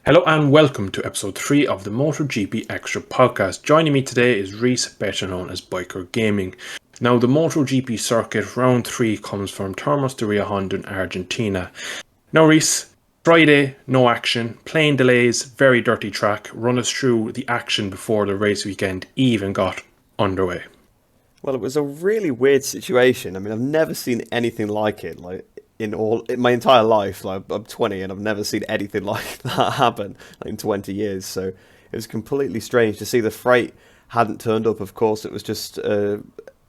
Hello and welcome to episode 3 of the MotoGP-Xtra podcast. Joining me today is Reese, better known as Biker Gaming. Now, the MotoGP circuit round 3 comes from Termas de Rio in Argentina. Now, Reese, Friday, no action, plane delays, very dirty track. Run us through the action before the race weekend even got underway. Well, it was a really weird situation. I mean, I've never seen anything like it. In my entire life, I'm 20 and I've never seen anything like that happen in 20 years. So it was completely strange to see the freight hadn't turned up. Of course, it was just a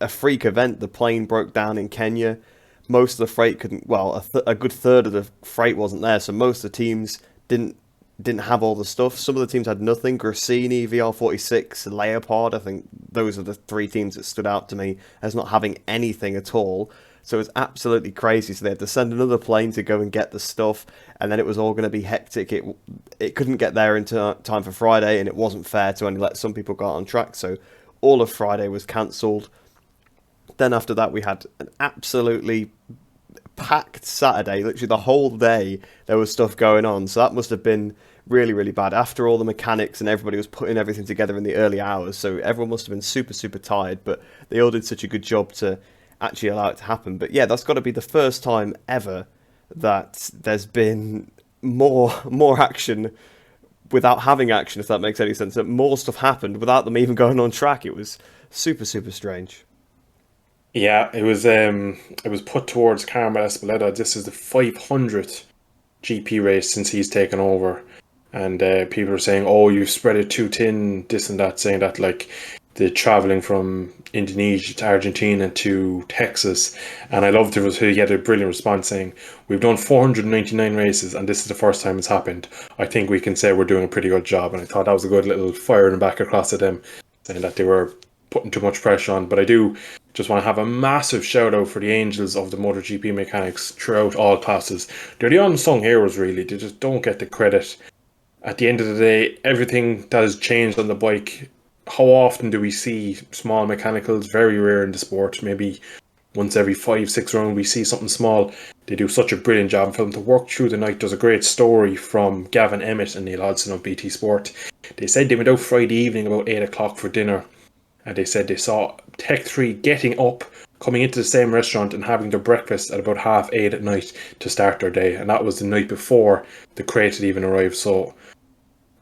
freak event. The plane broke down in Kenya. Most of the freight couldn't. Well, a good third of the freight wasn't there. So most of the teams didn't have all the stuff. Some of the teams had nothing. Grassini, VR46, Leopard. I think those are the three teams that stood out to me as not having anything at all. So it was absolutely crazy. So they had to send another plane to go and get the stuff, and then it was all going to be hectic. It couldn't get there in time for Friday, and it wasn't fair to only let some people go on track. So all of Friday was cancelled. Then after that, we had an absolutely packed Saturday. Literally the whole day there was stuff going on. So that must have been really, really bad. After all the mechanics and everybody was putting everything together in the early hours, so everyone must have been super, super tired. But they all did such a good job to actually allow it to happen. But yeah, that's got to be the first time ever that there's been more action without having action, if that makes any sense. That more stuff happened without them even going on track. It was super, super strange. Yeah, it was put towards Carmel Espeleta. This is the 500th GP race since he's taken over. And people are saying, oh, you've spread it too thin, this and that, saying that like the traveling from Indonesia to Argentina to Texas. And I loved it was he had a brilliant response saying, we've done 499 races and this is the first time it's happened. I think we can say we're doing a pretty good job. And I thought that was a good little fire in the back across at them, saying that they were putting too much pressure on. But I do just want to have a massive shout out for the angels of the MotoGP mechanics throughout all classes. They're the unsung heroes, really. They just don't get the credit. At the end of the day, everything that has changed on the bike, how often do we see small mechanicals? Very rare in the sport. Maybe once every 5, 6 rounds we see something small. They do such a brilliant job. And for them to work through the night, there's a great story from Gavin Emmett and Neil Hodgson of BT Sport. They said they went out Friday evening about 8 o'clock for dinner, and they said they saw Tech 3 getting up, coming into the same restaurant and having their breakfast at about 8:30 at night to start their day. And that was the night before the crate had even arrived. So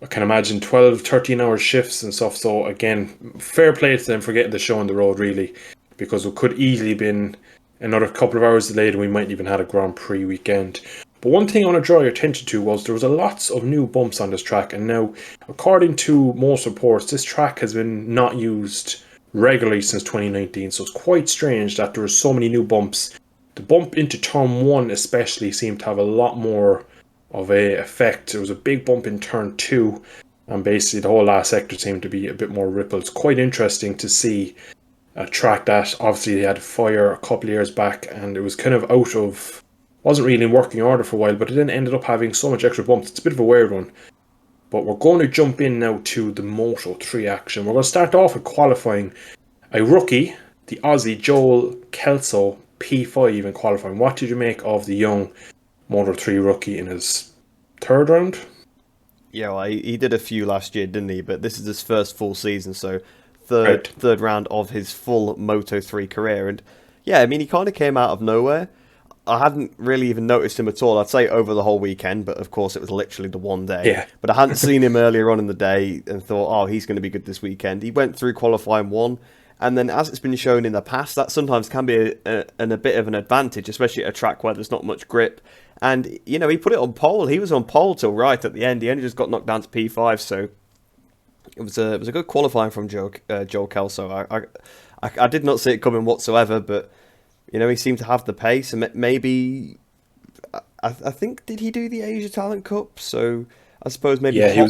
I can imagine 12, 13 hour shifts and stuff. So again, fair play to them for getting the show on the road, really, because it could easily been another couple of hours delayed and we might even had a Grand Prix weekend. But one thing I want to draw your attention to was there was a lots of new bumps on this track, and now, according to most reports, this track has been not used regularly since 2019. So it's quite strange that there are so many new bumps. The bump into turn 1 especially seemed to have a lot more of a effect. There was a big bump in turn 2, and basically the whole last sector seemed to be a bit more rippled. It's quite interesting to see a track that obviously they had fire a couple of years back, and it was kind of wasn't really in working order for a while, but it then ended up having so much extra bumps. It's a bit of a weird one. But we're going to jump in now to the Moto 3 action. We're going to start off with qualifying. A rookie, the Aussie Joel Kelso, P5 in qualifying. What did you make of the young Moto 3 rookie in his third round? Yeah, well, he did a few last year, didn't he? But this is his first full season, so Right. third round of his full Moto 3 career. And yeah, I mean, he kind of came out of nowhere. I hadn't really even noticed him at all. I'd say over the whole weekend, but of course it was literally the one day. Yeah. But I hadn't seen him earlier on in the day and thought, oh, he's going to be good this weekend. He went through qualifying one, and then as it's been shown in the past, that sometimes can be a bit of an advantage, especially at a track where there's not much grip. And, you know, he put it on pole. He was on pole till right at the end. He only just got knocked down to P5, so it was a good qualifying from Joel Kelso. I did not see it coming whatsoever, but you know, he seemed to have the pace, and maybe I think did he do the Asia Talent Cup? So I suppose maybe Yeah,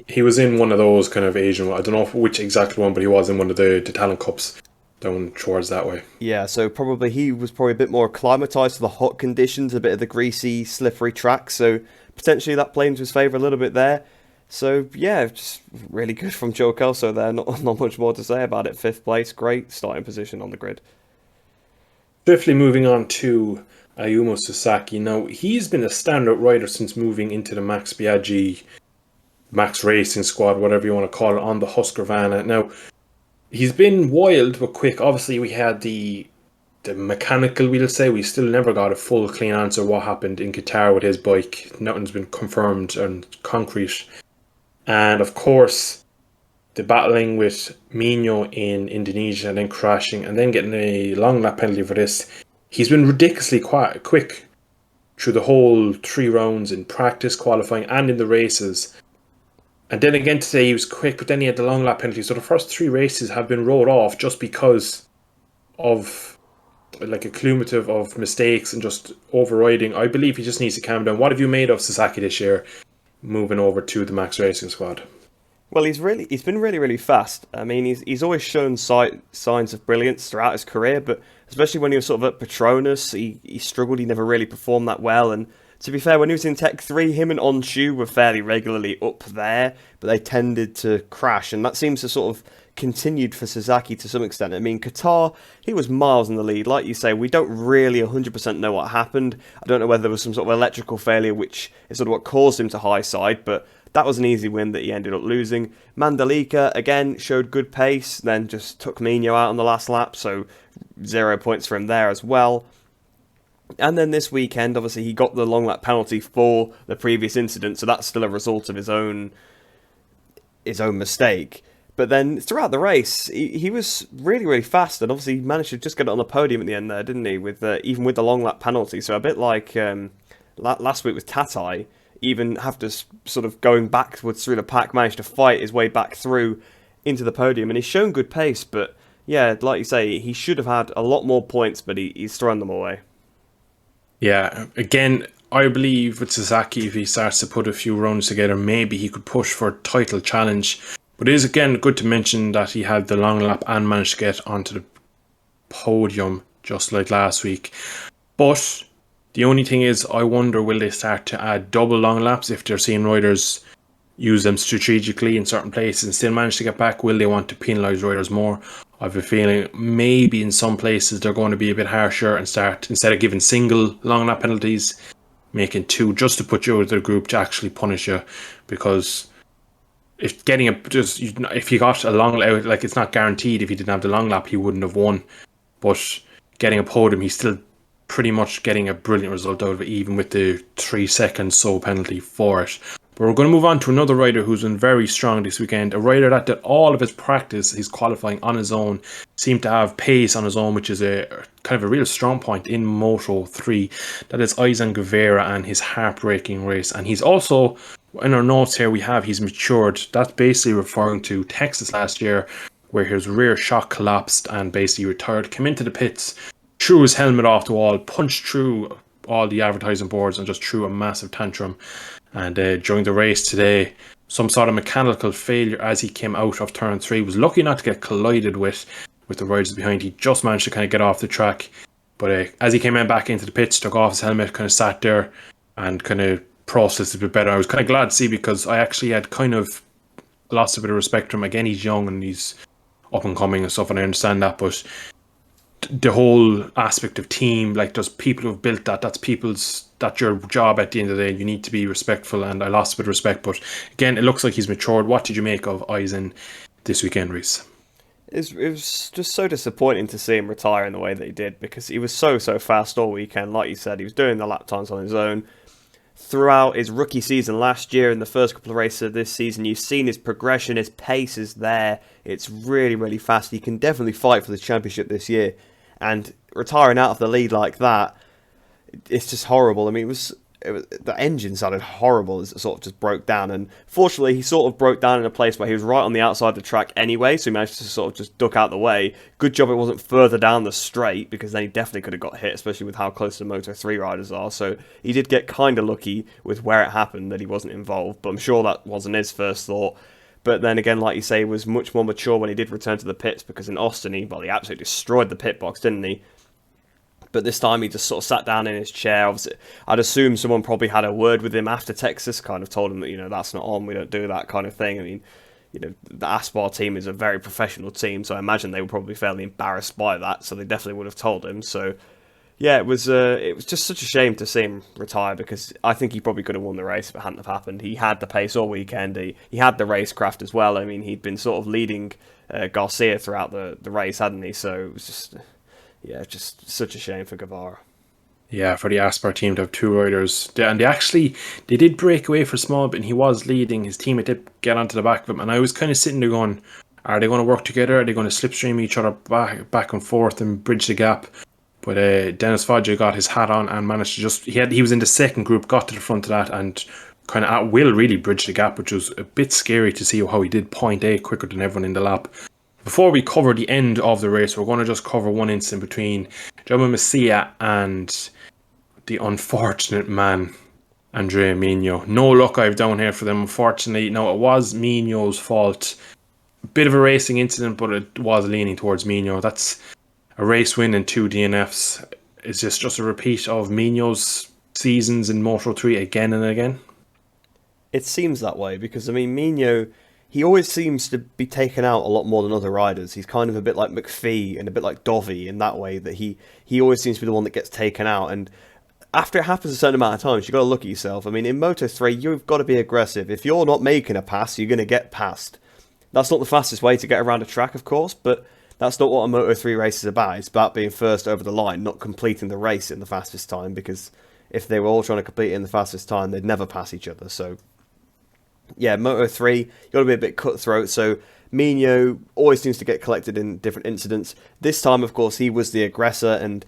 he was in one of those kind of Asian. I don't know which exact one, but he was in one of the talent cups down towards that way. Yeah, so probably he was probably a bit more acclimatized to the hot conditions, a bit of the greasy, slippery track. So potentially that played into his favour a little bit there. So yeah, just really good from Joe Kelso there. Not much more to say about it. Fifth place, great starting position on the grid. Swiftly moving on to Ayumu Susaki. Now, he's been a standout rider since moving into the Max Biaggi Max Racing Squad, whatever you want to call it, on the Husqvarna. Now, he's been wild but quick. Obviously, we had the mechanical, we'll say. We still never got a full clean answer what happened in Qatar with his bike. Nothing's been confirmed and concrete. And of course, the battling with Mino in Indonesia and then crashing and then getting a long lap penalty for this. He's been ridiculously quick through the whole 3 rounds in practice, qualifying, and in the races. And then again today he was quick, but then he had the long lap penalty. So the first 3 races have been rolled off just because of like a cumulative of mistakes and just overriding. I believe he just needs to calm down. What have you made of Susaki this year, moving over to the Max Racing Squad? Well, he's been really fast. I mean, he's always shown signs of brilliance throughout his career, but especially when he was sort of at Petronas, he struggled. He never really performed that well. And to be fair, when he was in Tech 3, him and Onshu were fairly regularly up there, but they tended to crash, and that seems to sort of continued for Susaki to some extent. I mean, Qatar, he was miles in the lead. Like you say, we don't really 100% know what happened. I don't know whether there was some sort of electrical failure, which is sort of what caused him to high side, but that was an easy win that he ended up losing. Mandalika, again, showed good pace, then just took Mino out on the last lap, so 0 points for him there as well. And then this weekend, obviously, he got the long lap penalty for the previous incident, so that's still a result of his own mistake. But then throughout the race, he was really fast, and obviously he managed to just get it on the podium at the end there, didn't he? With even with the long lap penalty, so a bit like last week with Tatai, even after sort of going backwards through the pack, managed to fight his way back through into the podium, and he's shown good pace. But yeah, like you say, he should have had a lot more points, but he's thrown them away. Yeah, again, I believe with Susaki, if he starts to put a few runs together, maybe he could push for a title challenge. But it is again good to mention that he had the long lap and managed to get onto the podium just like last week. But the only thing is, I wonder, will they start to add double long laps if they're seeing riders use them strategically in certain places and still manage to get back? Will they want to penalise riders more? I have a feeling maybe in some places they're going to be a bit harsher and start, instead of giving single long lap penalties, making 2 just to put you out of the group to actually punish you. Because if you got a long lap, like, it's not guaranteed. If he didn't have the long lap, he wouldn't have won. But getting a podium, he's still pretty much getting a brilliant result out of it, even with the 3 seconds so penalty for it. But we're going to move on to another rider who's been very strong this weekend. A rider that did all of his practice, his qualifying on his own, seemed to have pace on his own, which is a kind of a real strong point in Moto 3. That is Izan Guevara and his heartbreaking race. And he's also, in our notes here, he's matured. That's basically referring to Texas last year, where his rear shock collapsed and basically retired. Came into the pits, threw his helmet off the wall, punched through all the advertising boards and just threw a massive tantrum. And during the race today, some sort of mechanical failure as he came out of turn 3. Was lucky not to get collided with the riders behind. He just managed to kind of get off the track. But as he came in back into the pits, took off his helmet, kind of sat there and kind of processed a bit better. I was kind of glad to see, because I actually had kind of lost a bit of respect for him. Again, he's young and he's up and coming and stuff, and I understand that, but the whole aspect of team, like, there's people who've built that's your job at the end of the day. You need to be respectful, and I lost a bit of respect. But again, it looks like he's matured. What did you make of Eisen this weekend, Reese? It was just so disappointing to see him retire in the way that he did, because he was so fast all weekend. Like you said, he was doing the lap times on his own. Throughout his rookie season last year and the first couple of races of this season, you've seen his progression, his pace is there. It's really fast. He can definitely fight for the championship this year. And retiring out of the lead like that, it's just horrible. I mean, the engine sounded horrible as it sort of just broke down. And fortunately, he sort of broke down in a place where he was right on the outside of the track anyway, so he managed to sort of just duck out the way. Good job it wasn't further down the straight, because then he definitely could have got hit, especially with how close the Moto3 riders are. So he did get kind of lucky with where it happened that he wasn't involved, but I'm sure that wasn't his first thought. But then again, like you say, he was much more mature when he did return to the pits, because in Austin, he absolutely destroyed the pit box, didn't he? But this time he just sort of sat down in his chair. Obviously, I'd assume someone probably had a word with him after Texas, kind of told him that, that's not on, we don't do that kind of thing. I mean, the Aspar team is a very professional team, so I imagine they were probably fairly embarrassed by that, so they definitely would have told him. So, Yeah, it was just such a shame to see him retire because I think he probably could have won the race if it hadn't have happened. He had the pace all weekend. He had the racecraft as well. I mean, he'd been sort of leading Garcia throughout the race, hadn't he? So it was just, yeah, just such a shame for Guevara. Yeah, for the Aspar team to have two riders, and they did break away for a small bit, and he was leading. His teammate did get onto the back of him, and I was kind of sitting there going, "Are they going to work together? Are they going to slipstream each other back and forth and bridge the gap?" But Dennis Foggia got his hat on and managed to he was in the second group, got to the front of that, and kind of at will really bridge the gap, which was a bit scary to see how he did point A quicker than everyone in the lap. Before we cover the end of the race, we're going to just cover one incident between Jaume Masia and the unfortunate man, Andrea Mino. No luck I've down here for them, unfortunately. No, it was Mino's fault. A bit of a racing incident, but it was leaning towards Mino. That's a race win and 2 DNFs. Is this just a repeat of Mino's seasons in Moto3 again and again? It seems that way because, I mean, Mino, he always seems to be taken out a lot more than other riders. He's kind of a bit like McPhee and a bit like Dovey in that way, that he always seems to be the one that gets taken out. And after it happens a certain amount of times, you've got to look at yourself. I mean, in Moto3, you've got to be aggressive. If you're not making a pass, you're going to get passed. That's not the fastest way to get around a track, of course, but that's not what a Moto3 race is about. It's about being first over the line, not completing the race in the fastest time, because if they were all trying to complete it in the fastest time, they'd never pass each other. So, yeah, Moto3, you've got to be a bit cutthroat. So, Mino always seems to get collected in different incidents. This time, of course, he was the aggressor, and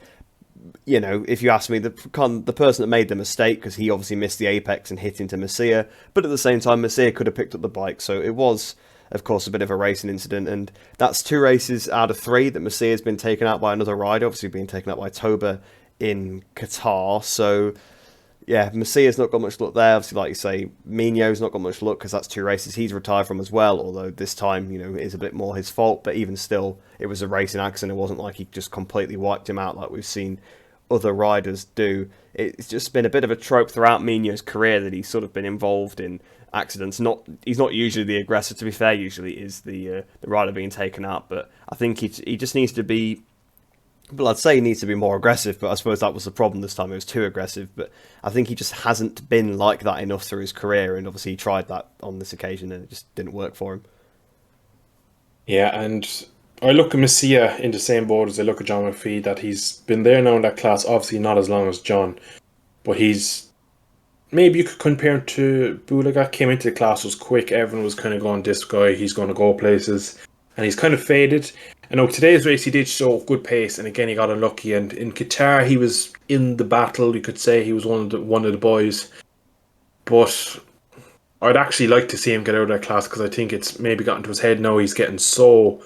you know, if you ask me, the person that made the mistake, because he obviously missed the apex and hit into Masia, but at the same time, Masia could have picked up the bike, so it was, of course, a bit of a racing incident, and that's 2 races out of 3 that Masia has been taken out by another rider, obviously being taken out by Toba in Qatar, so yeah, Messia's not got much luck there. Obviously, like you say, Mino's not got much luck because that's 2 races he's retired from as well, although this time, you know, it is a bit more his fault, but even still, it was a racing accident. It wasn't like he just completely wiped him out like we've seen other riders do. It's just been a bit of a trope throughout Mino's career that he's sort of been involved in accidents. He's not usually the aggressor, to be fair, usually is the rider being taken out, but I think he just needs to be, well, I'd say he needs to be more aggressive, but I suppose that was the problem this time. It was too aggressive, but I think he just hasn't been like that enough through his career, and obviously he tried that on this occasion and it just didn't work for him. Yeah, and I look at Messia in the same boat as I look at John McPhee, that he's been there now in that class, obviously not as long as John, but maybe you could compare him to Bulaga. Came into the class, was quick, everyone was kind of going, this guy, he's going to go places, and he's kind of faded. I know today's race he did show good pace, and again he got unlucky, and in Qatar he was in the battle, you could say he was one of the boys, but I'd actually like to see him get out of that class, because I think it's maybe gotten to his head now. He's gotten so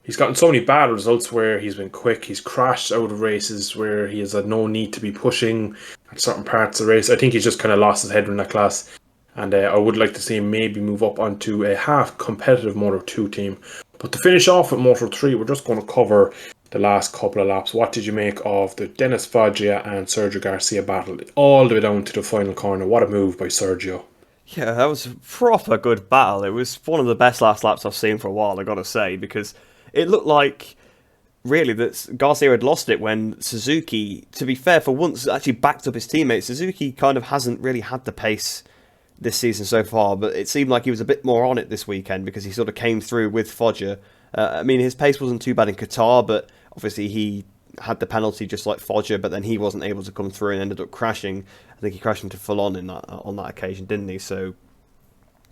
many bad results where he's been quick, he's crashed out of races where he has had no need to be pushing at certain parts of the race. I think he's just kind of lost his head in that class, and I would like to see him maybe move up onto a half competitive Moto2 team. But to finish off with Moto3, we're just going to cover the last couple of laps. What did you make of the Dennis Foggia and Sergio Garcia battle all the way down to the final corner? What a move by Sergio. Yeah, that was a proper good battle. It was one of the best last laps I've seen for a while, I gotta say, because it looked like, really, that Garcia had lost it when Suzuki, to be fair, for once, actually backed up his teammate. Suzuki kind of hasn't really had the pace this season so far, but it seemed like he was a bit more on it this weekend because he sort of came through with Foggia. I mean, his pace wasn't too bad in Qatar, but obviously he had the penalty just like Foggia, but then he wasn't able to come through and ended up crashing. I think he crashed into full-on on that occasion, didn't he? So,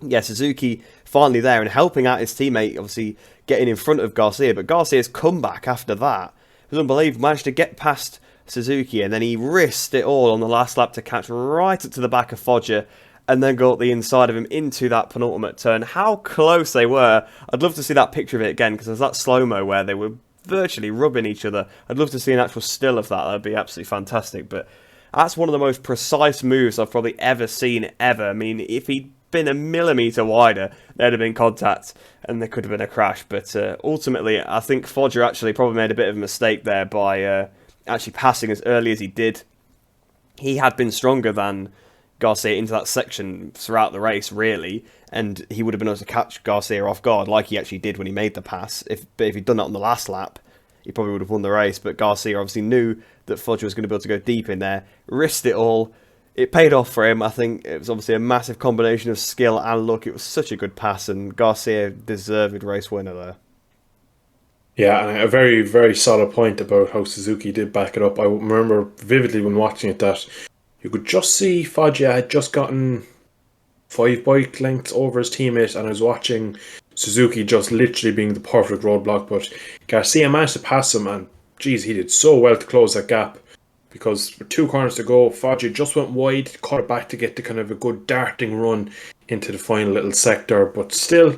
yeah, Suzuki finally there and helping out his teammate, obviously getting in front of Garcia, but Garcia's comeback after that was unbelievable. Managed to get past Suzuki, and then he risked it all on the last lap to catch right up to the back of Foggia, and then go up the inside of him into that penultimate turn. How close they were. I'd love to see that picture of it again, because there's that slow-mo where they were virtually rubbing each other. I'd love to see an actual still of that. That'd be absolutely fantastic. But that's one of the most precise moves I've probably ever seen, ever. I mean, if he'd been a millimetre wider, there'd have been contact, and there could have been a crash. But ultimately, I think Foggia actually probably made a bit of a mistake there by actually passing as early as he did. He had been stronger than Garcia into that section throughout the race, really, and he would have been able to catch Garcia off guard like he actually did when he made the pass. But if he'd done that on the last lap, he probably would have won the race. But Garcia obviously knew that Foggia was going to be able to go deep in there, risked it all. It paid off for him. I think it was obviously a massive combination of skill and luck. It was such a good pass, and Garcia deserved race winner there. Yeah, and a very, very solid point about how Suzuki did back it up. I remember vividly when watching it that you could just see Foggia had just gotten 5 bike lengths over his teammate, and I was watching Suzuki just literally being the perfect roadblock, but Garcia managed to pass him, and geez, he did so well to close that gap, because with 2 corners to go, Foggia just went wide, cut it back to get the kind of a good darting run into the final little sector, but still,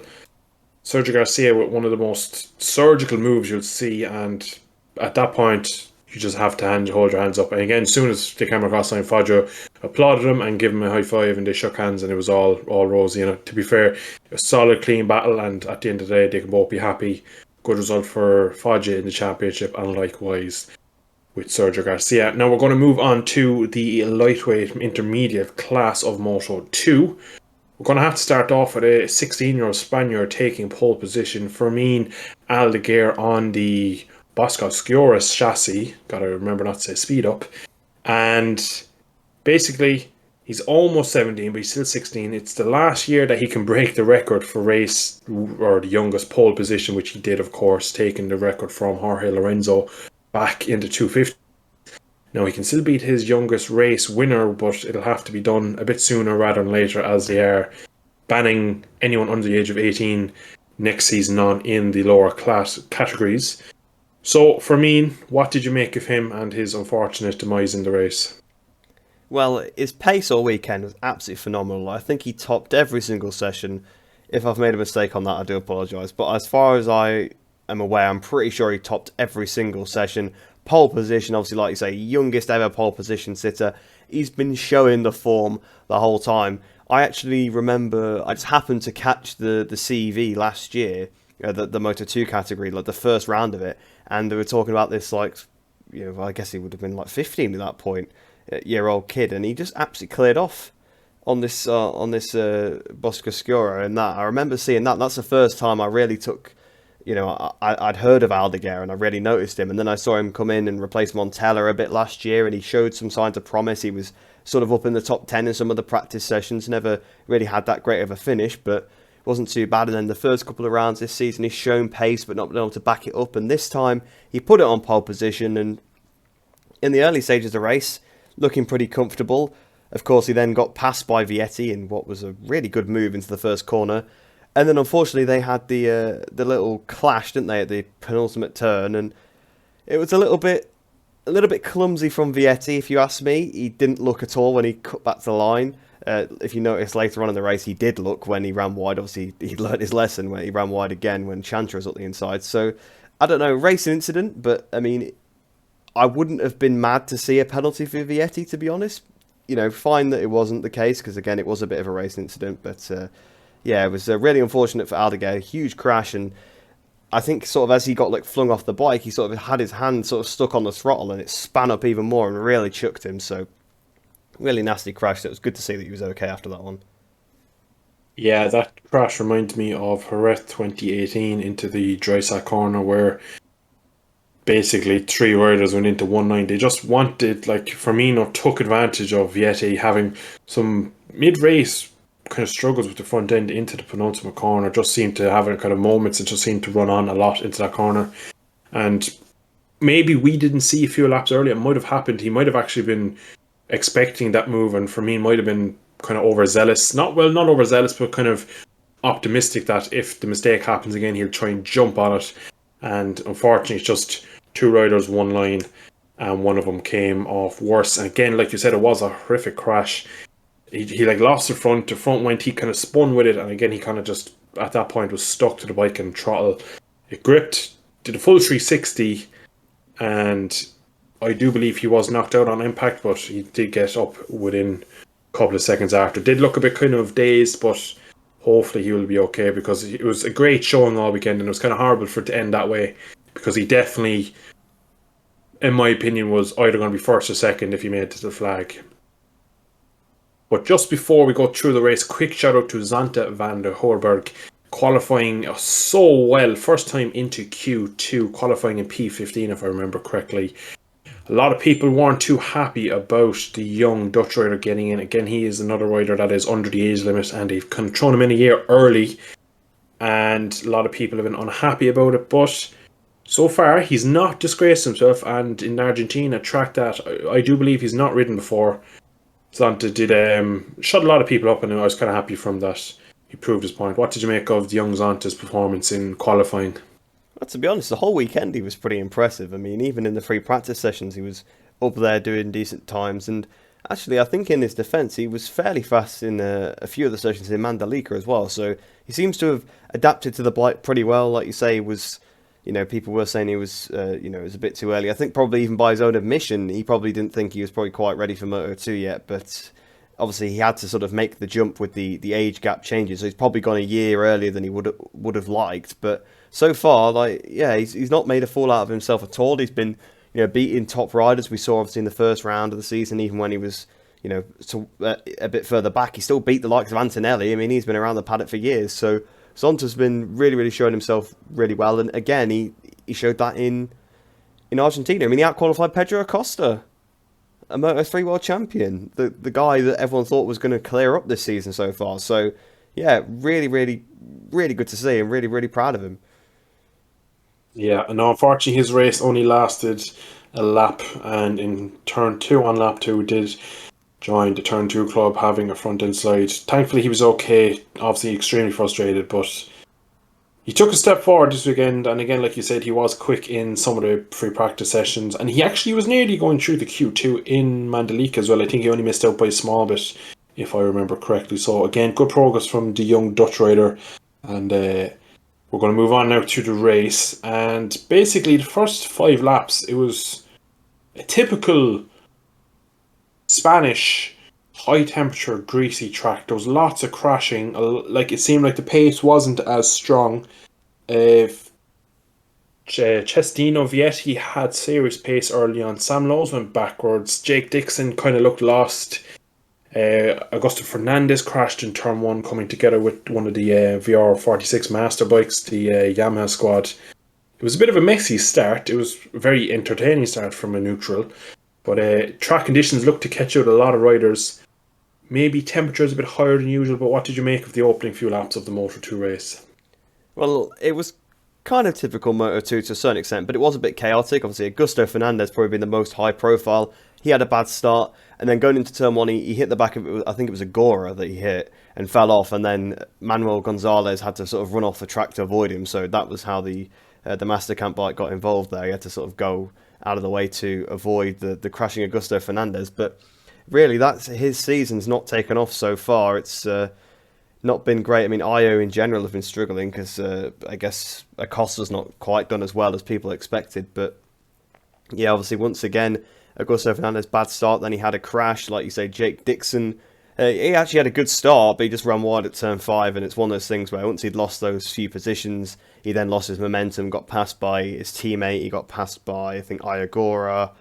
Sergio Garcia with one of the most surgical moves you'll see, and at that point, you just have to hold your hands up. And again, as soon as they came across line, Foggia applauded him and gave him a high five, and they shook hands, and it was all rosy. You know, to be fair, a solid, clean battle, and at the end of the day, they can both be happy. Good result for Foggia in the championship, and likewise with Sergio Garcia. Now we're going to move on to the lightweight intermediate class of Moto 2. We're going to have to start off with a 16-year-old Spaniard taking pole position, Fermin Aldeguer on the Bosco Sciorras chassis. Gotta remember not to say speed up. And basically, he's almost 17, but he's still 16. It's the last year that he can break the record for race, or the youngest pole position, which he did, of course, taking the record from Jorge Lorenzo back into 250. Now, he can still beat his youngest race winner, but it'll have to be done a bit sooner rather than later, as they are banning anyone under the age of 18 next season on in the lower class categories. So, Fermin, what did you make of him and his unfortunate demise in the race? Well, his pace all weekend was absolutely phenomenal. I think he topped every single session. If I've made a mistake on that, I do apologise. But as far as I am aware, I'm pretty sure he topped every single session. Pole position, obviously, like you say, youngest ever pole position sitter. He's been showing the form the whole time. I actually remember, I just happened to catch the CV last year, the Moto 2 category, like the first round of it, and they were talking about this, like, you know, I guess he would have been like 15 at that point, year-old kid, and he just absolutely cleared off on this Bosco Sciorra, and that I remember seeing that. That's the first time I really took, you know, I'd heard of Aldeguer and I really noticed him, and then I saw him come in and replace Montella a bit last year, and he showed some signs of promise. He was sort of up in the top 10 in some of the practice sessions, never really had that great of a finish, but wasn't too bad. And then the first couple of rounds this season, he's shown pace but not been able to back it up, and this time he put it on pole position, and in the early stages of the race, looking pretty comfortable. Of course, he then got passed by Vietti in what was a really good move into the first corner. And then, unfortunately, they had the little clash, didn't they, at the penultimate turn, and it was a little bit clumsy from Vietti, if you ask me. He didn't look at all when he cut back to the line. If you notice later on in the race, he did look when he ran wide. Obviously, he learnt his lesson when he ran wide again when Chantra was up the inside. So, I don't know, racing incident, but I mean, I wouldn't have been mad to see a penalty for Vietti, to be honest. You know, fine that it wasn't the case, because again, it was a bit of a racing incident, but yeah, it was really unfortunate for Aldeguer. Huge crash, and I think sort of as he got like flung off the bike, he sort of had his hand sort of stuck on the throttle, and it span up even more and really chucked him. So really nasty crash. It was good to see that he was okay after that one. Yeah, that crash reminds me of Jerez 2018 into the Drysack corner, where basically 3 riders went into 1-9. They just wanted, like, Firmino took advantage of Vietti having some mid-race kind of struggles with the front end into the penultimate corner, just seemed to have kind of moments and just seemed to run on a lot into that corner. And maybe we didn't see a few laps earlier. It might have happened. He might have actually been expecting that move, and for me might have been kind of overzealous. Not overzealous, but kind of optimistic that if the mistake happens again, he'll try and jump on it. And unfortunately, it's just 2 riders, 1 line, and one of them came off worse. And again, like you said, it was a horrific crash. He like lost the front went, he kind of spun with it, and again he kind of just at that point was stuck to the bike and throttle. It gripped, did a full 360, and I do believe he was knocked out on impact, but he did get up within a couple of seconds after. Did look a bit kind of dazed, but hopefully he will be okay, because it was a great showing all weekend, and it was kind of horrible for it to end that way, because he definitely, in my opinion, was either going to be first or second if he made it to the flag. But just before we go through the race, quick shout out to Zanta van der Hoorberg, qualifying so well. First time into Q2, qualifying in P15, if I remember correctly. A lot of people weren't too happy about the young Dutch rider getting in. Again, he is another rider that is under the age limit, and they've kind of thrown him in a year early, and a lot of people have been unhappy about it. But so far, he's not disgraced himself, and in Argentina, a track that I do believe he's not ridden before, Zonta did shut a lot of people up, and I was kind of happy from that. He proved his point. What did you make of the young Zonta's performance in qualifying? Well, to be honest, the whole weekend he was pretty impressive. I mean, even in the free practice sessions, he was up there doing decent times. And actually, I think in his defence, he was fairly fast in a few of the sessions in Mandalika as well. So he seems to have adapted to the bike pretty well. Like you say, people were saying he was, it was a bit too early. I think probably even by his own admission, he probably didn't think he was probably quite ready for Moto2 yet. But obviously, he had to sort of make the jump with the age gap changes. So he's probably gone a year earlier than he would have liked. But so far, he's not made a fool out of himself at all. He's been, beating top riders. We saw obviously in the first round of the season, even when he was, a bit further back, he still beat the likes of Antonelli. I mean, he's been around the paddock for years. So Zonta's been really, really showing himself really well. And again, he showed that in Argentina. I mean, he outqualified Pedro Acosta, a Moto3 world champion, the guy that everyone thought was going to clear up this season so far. So, yeah, really, really, really good to see. I'm really, really proud of him. Yeah, and unfortunately his race only lasted a lap, and in turn 2 on lap 2 did join the turn 2 club having a front end slide. Thankfully he was okay, obviously extremely frustrated, but he took a step forward this weekend, and again, like you said, he was quick in some of the free practice sessions, and he actually was nearly going through the Q2 in Mandalika as well. I think he only missed out by a small bit, if I remember correctly. So again, good progress from the young Dutch rider, and we're going to move on now to the race. And basically, the first 5 laps, it was a typical Spanish high-temperature, greasy track. There was lots of crashing. Like, it seemed like the pace wasn't as strong. Cestino Vietti had serious pace early on. Sam Lowe's went backwards. Jake Dixon kind of looked lost. Augusto Fernandez crashed in turn 1, coming together with one of the VR46 master bikes, the Yamaha squad. It was a bit of a messy start. It was a very entertaining start from a neutral, but track conditions looked to catch out a lot of riders. Maybe temperatures a bit higher than usual, but what did you make of the opening few laps of the Moto2 race? Well, it was kind of typical Moto2 to a certain extent, but it was a bit chaotic. Obviously, Augusto Fernandez probably been the most high profile. He had a bad start, and then going into turn 1, he hit the back of, I think it was Agora that he hit, and fell off, and then Manuel Gonzalez had to sort of run off the track to avoid him, so that was how the Mastercamp bike got involved there. He had to sort of go out of the way to avoid the crashing Augusto Fernandez, but really, his season's not taken off so far. It's not been great. I mean, Io in general have been struggling because I guess Acosta's not quite done as well as people expected, but yeah, obviously once again, Augusto Fernandez bad start, then he had a crash. Like you say, Jake Dixon, he actually had a good start, but he just ran wide at turn 5, and it's one of those things where once he'd lost those few positions, he then lost his momentum, got passed by his teammate, he got passed by, I think, Iagora,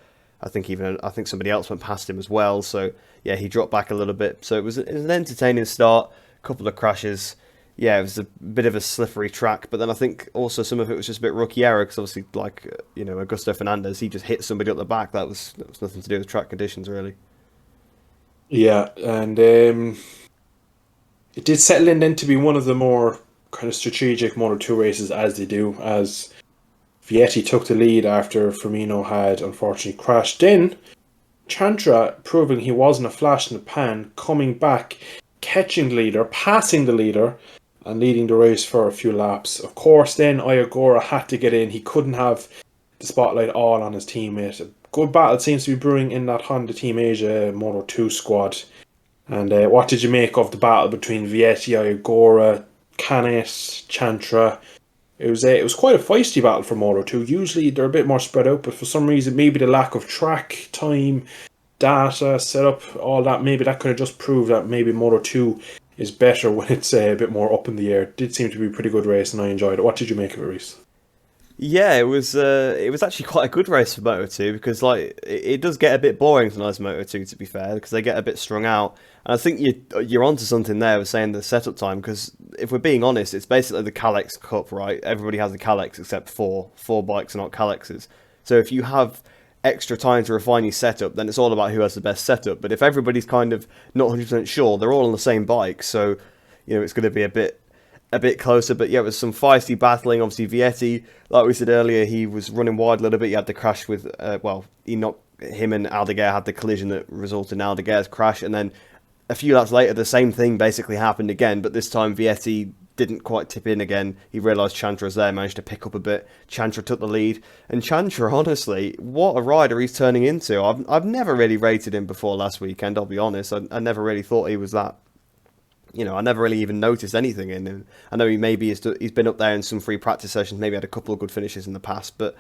I think somebody else went past him as well, so yeah, he dropped back a little bit. So it was an entertaining start, a couple of crashes. Yeah, it was a bit of a slippery track, but then I think also some of it was just a bit rookie error, because obviously, like, Augusto Fernandez, he just hit somebody up the back. That was nothing to do with track conditions, really. Yeah, and it did settle in then to be one of the more kind of strategic Moto2 races, as they do, as Vietti took the lead after Firmino had unfortunately crashed. Then Chantra, proving he wasn't a flash in the pan, coming back, catching the leader, passing the leader, and leading the race for a few laps. Of course, then Iagora had to get in. He couldn't have the spotlight all on his teammate. A good battle seems to be brewing in that Honda Team Asia Moto2 squad. And what did you make of the battle between Vietti, Iagora, Canet, Chantra? It was quite a feisty battle for Moto2. Usually they're a bit more spread out, but for some reason, maybe the lack of track time, data, setup, all that, maybe that could have just proved that maybe Moto2 is better when it's a bit more up in the air. It did seem to be a pretty good race, and I enjoyed it. What did you make of it, Reese? Yeah, it was actually quite a good race for Moto2, because it does get a bit boring sometimes, Moto2, to be fair, because they get a bit strung out. And I think you're onto something there with saying the setup time, because if we're being honest, it's basically the Kalex Cup, right? Everybody has the Kalex except four bikes are not Kalexes. So if you have extra time to refine your setup, then it's all about who has the best setup. But if everybody's kind of not 100% sure, they're all on the same bike, so it's going to be a bit closer. But yeah, it was some feisty battling. Obviously, Vietti, like we said earlier, he was running wide a little bit. He had the crash with, him and Aldeguer had the collision that resulted in Aldeguer's crash, and then a few laps later, the same thing basically happened again, but this time Vietti didn't quite tip in again. He realised Chantra was there, managed to pick up a bit. Chantra took the lead, and Chantra, honestly, what a rider he's turning into. I've never really rated him before last weekend, I'll be honest. I never really thought he was that. I never really even noticed anything in him. I know he's been up there in some free practice sessions, maybe had a couple of good finishes in the past, but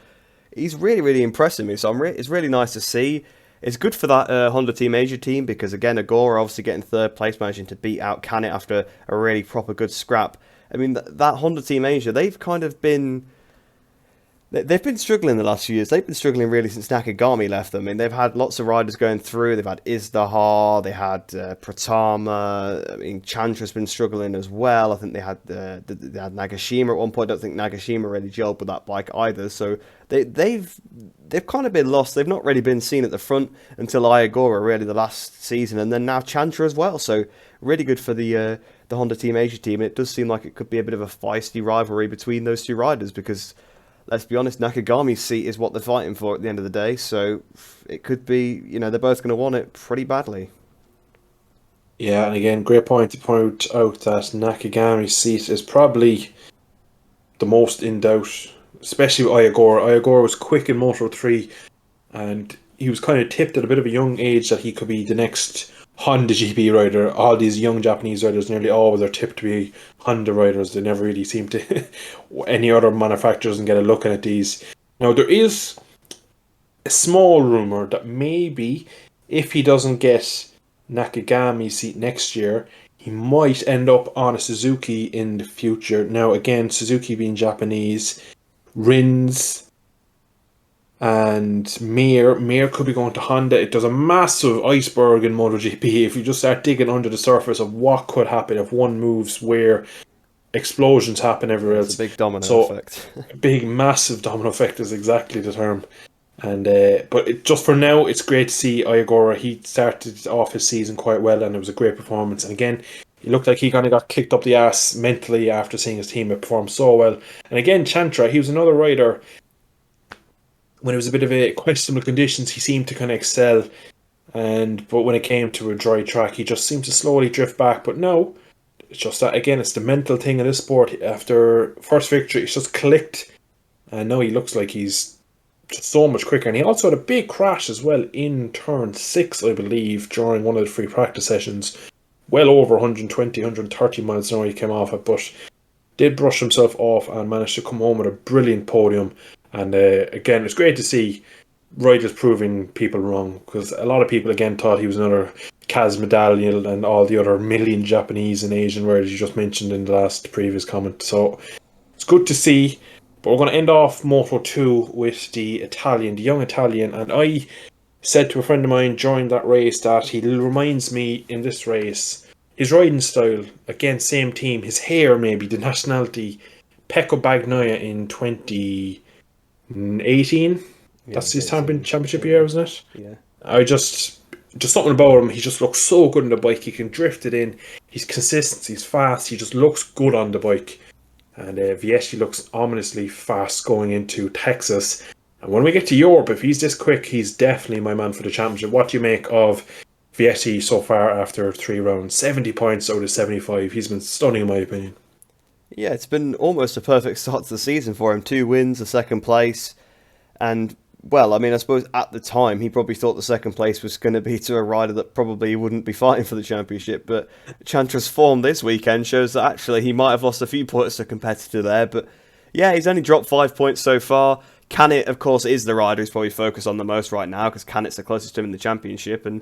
he's really, really impressing me, so it's really nice to see. It's good for that Honda Team Asia team because, again, Agora obviously getting third place, managing to beat out Canet after a really proper good scrap. I mean, that Honda Team Asia, they've kind of been... They've been struggling the last few years. They've been struggling really since Nakagami left them. I mean, they've had lots of riders going through. They've had Izdahar, they had Pratama. I mean, Chantra's been struggling as well. I think they had Nagashima at one point. I don't think Nagashima really gelled with that bike either. So they've kind of been lost. They've not really been seen at the front until Ayagora really the last season, and then now Chantra as well. So really good for the Honda Team Asia team. And it does seem like it could be a bit of a feisty rivalry between those two riders because, let's be honest, Nakagami's seat is what they're fighting for at the end of the day. So it could be, they're both going to want it pretty badly. Yeah, and again, great point to point out that Nakagami's seat is probably the most in doubt, especially with Ayagora. Ayagora was quick in Moto 3, and he was kind of tipped at a bit of a young age that he could be the next Honda GP rider. All these young Japanese riders nearly always are tipped to be Honda riders. They never really seem to... Any other manufacturers and get a look at these. Now, there is a small rumour that maybe if he doesn't get Nakagami's seat next year, he might end up on a Suzuki in the future. Now, again, Suzuki being Japanese, Rins and Mir could be going to Honda. There's a massive iceberg in MotoGP if you just start digging under the surface of what could happen if one moves where explosions happen everywhere else. It's a big domino effect. Big, massive domino effect is exactly the term. And but just for now, it's great to see Ayagora. He started off his season quite well, and it was a great performance. And again, he looked like he kind of got kicked up the ass mentally after seeing his team perform so well. And again, Chantra, he was another rider. When it was a bit of a questionable conditions, he seemed to kind of excel. But when it came to a dry track, he just seemed to slowly drift back. But no, it's just that, again, it's the mental thing in this sport. After first victory, it's just clicked. And now he looks like he's just so much quicker. And he also had a big crash as well in turn 6, I believe, during one of the free practice sessions. Well over 120, 130 miles an hour he came off it, but did brush himself off and managed to come home with a brilliant podium. And again, it's great to see riders proving people wrong, because a lot of people again thought he was another Kaz Medallion and all the other million Japanese and Asian riders you just mentioned in the last previous comment. So it's good to see. But we're going to end off Moto 2 with the young Italian, and I said to a friend of mine during that race that he reminds me in this race, his riding style, again, same team, his hair maybe, the nationality, Pecco Bagnaia in 2018. That's his championship year, wasn't it? Yeah. I just something about him, he just looks so good on the bike. He can drift it in, he's consistent, he's fast, he just looks good on the bike. And Vietti looks ominously fast going into Texas. And when we get to Europe, if he's this quick, he's definitely my man for the championship. What do you make of Vietti so far after 3 rounds? 70 points out of 75. He's been stunning in my opinion. Yeah, it's been almost a perfect start to the season for him. 2 wins, a second place. And, well, I mean, I suppose at the time he probably thought the second place was going to be to a rider that probably wouldn't be fighting for the championship. But Chantra's form this weekend shows that actually he might have lost a few points to a competitor there. But yeah, he's only dropped 5 points so far. Canet, of course, is the rider who's probably focused on the most right now because Canet's the closest to him in the championship. And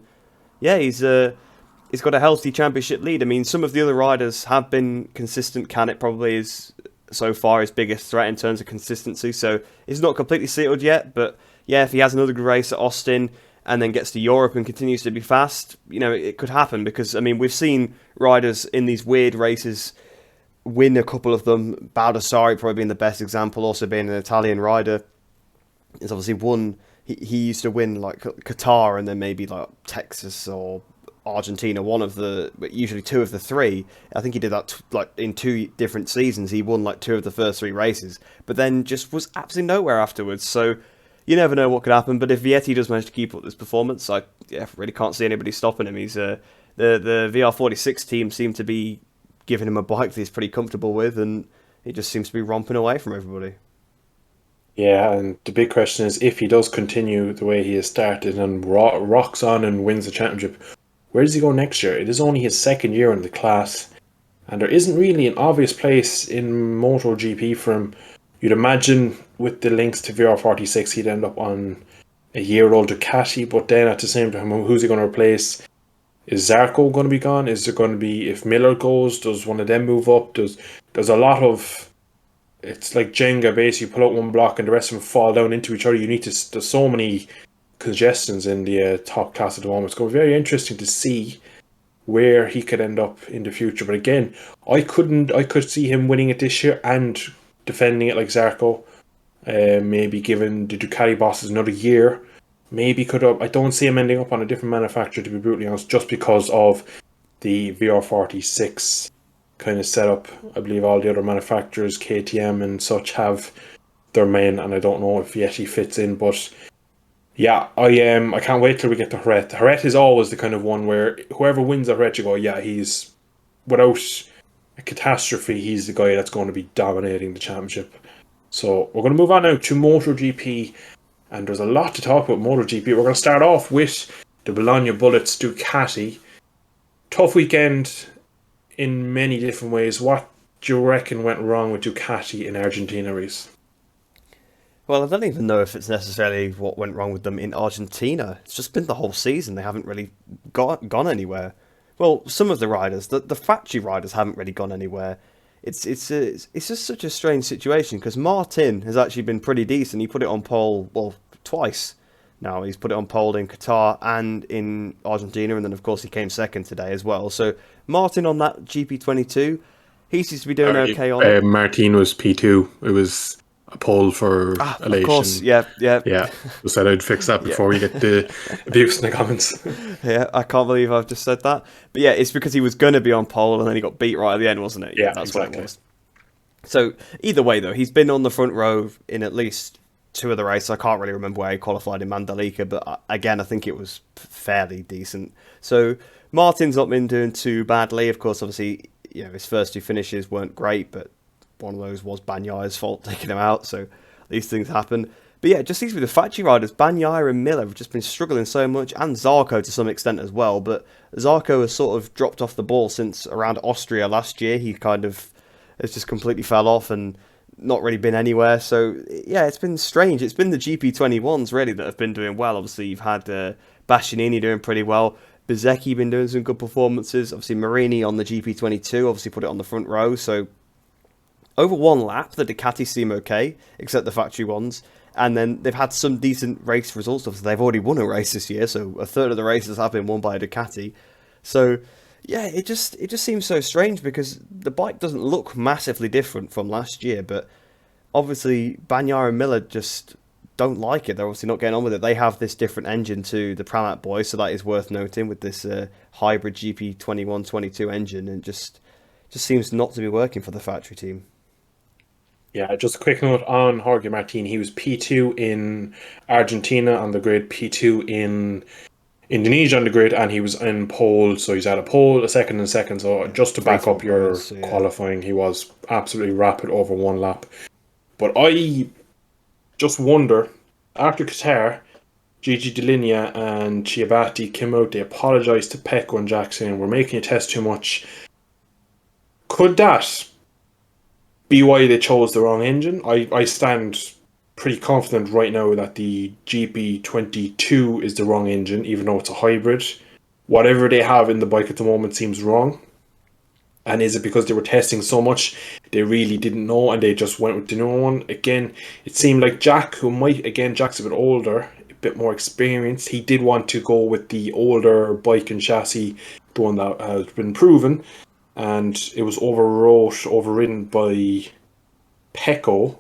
yeah, he's got a healthy championship lead. I mean, some of the other riders have been consistent. Canet probably is so far his biggest threat in terms of consistency. So it's not completely settled yet, but yeah, if he has another good race at Austin and then gets to Europe and continues to be fast, it could happen because, I mean, we've seen riders in these weird races win a couple of them. Baldassarri probably being the best example, also being an Italian rider. He's obviously won. He used to win like Qatar and then maybe like Texas or Argentina, usually two of the three. I think he did that like in 2 different seasons. He won like 2 of the first 3 races, but then just was absolutely nowhere afterwards. So you never know what could happen. But if Vietti does manage to keep up this performance, I really can't see anybody stopping him. He's the VR46 team seem to be giving him a bike that he's pretty comfortable with, and he just seems to be romping away from everybody. Yeah, and the big question is if he does continue the way he has started and rocks on and wins the championship, where does he go next year? It is only his 2nd year in the class, and there isn't really an obvious place in MotoGP for him. You'd imagine with the links to VR46, he'd end up on a year-old Ducati, but then at the same time, who's he going to replace? Is Zarco going to be gone? Is there going to be, if Miller goes, does one of them move up? There's a lot of, it's like Jenga, basically. You pull out one block and the rest of them fall down into each other. There's so many congestions in the top class at the moment. It's going to be very interesting to see where he could end up in the future. But again, I could see him winning it this year and defending it like Zarco. Maybe giving the Ducati bosses another year. Maybe could have. I don't see him ending up on a different manufacturer, to be brutally honest, just because of the VR46 kind of setup. I believe all the other manufacturers, KTM and such, have their main, and I don't know if Vietti fits in. But yeah, I can't wait till we get to Jerez. Jerez is always the kind of one where whoever wins at Jerez, you go, yeah, he's, without a catastrophe, he's the guy that's going to be dominating the championship. So we're going to move on now to MotoGP. And there's a lot to talk about MotoGP. We're going to start off with the Bologna Bullets Ducati. Tough weekend in many different ways. What do you reckon went wrong with Ducati in Argentina, Reese? Well, I don't even know if it's necessarily what went wrong with them in Argentina. It's just been the whole season. They haven't really gone anywhere. Well, some of the riders, the factory riders, haven't really gone anywhere. It's just such a strange situation because Martin has actually been pretty decent. He put it on pole, well, twice now. He's put it on pole in Qatar and in Argentina, and then of course he came second today as well. So Martin on that GP22, he seems to be doing okay on it. Martin was P2. It was a pole for elation. Of course, yeah. Yeah, I said I'd fix that before we get the abuse in the comments. Yeah, I can't believe I've just said that. But yeah, it's because he was going to be on pole and then he got beat right at the end, wasn't it? Yeah, that's exactly. what it was. So either way, though, he's been on the front row in at least 2 of the races. I can't really remember where he qualified in Mandalika, but again, I think it was fairly decent. So Martin's not been doing too badly. Of course, obviously, his first 2 finishes weren't great, but one of those was Bagnaya's fault taking him out, so these things happen. But yeah, it just seems to be the factory riders, Bagnaia and Miller, have just been struggling so much, and Zarco to some extent as well. But Zarco has sort of dropped off the ball since around Austria last year. He kind of has just completely fell off and not really been anywhere. So yeah, it's been strange. It's been the GP21s really that have been doing well. Obviously, you've had Bastianini doing pretty well. Bezzecchi been doing some good performances. Obviously, Marini on the GP22 obviously put it on the front row. So over 1 lap, the Ducati seem okay, except the factory ones. And then they've had some decent race results. Obviously, they've already won a race this year, so a third of the races have been won by a Ducati. So yeah, it just seems so strange because the bike doesn't look massively different from last year, but obviously Bagnaia and Miller just don't like it. They're obviously not getting on with it. They have this different engine to the Pramac boys, so that is worth noting with this hybrid GP21-22 engine, and just seems not to be working for the factory team. Yeah, just a quick note on Jorge Martin. He was P2 in Argentina on the grid, P2 in Indonesia on the grid, and he was in pole. So he's at a pole, a second and second. So just to back up your qualifying, he was absolutely rapid over 1 lap. But I just wonder, after Qatar, Gigi Dall'Igna and Chiavati came out, they apologised to Pecco and Jackson, we're making you test too much. Could that be why they chose the wrong engine? I stand pretty confident right now that the GP22 is the wrong engine, even though it's a hybrid. Whatever they have in the bike at the moment seems wrong. And is it because they were testing so much they really didn't know and they just went with the new one? Again, it seemed like Jack, Jack's a bit older, a bit more experienced. He did want to go with the older bike and chassis, the one that has been proven. and it was overridden by Pecco.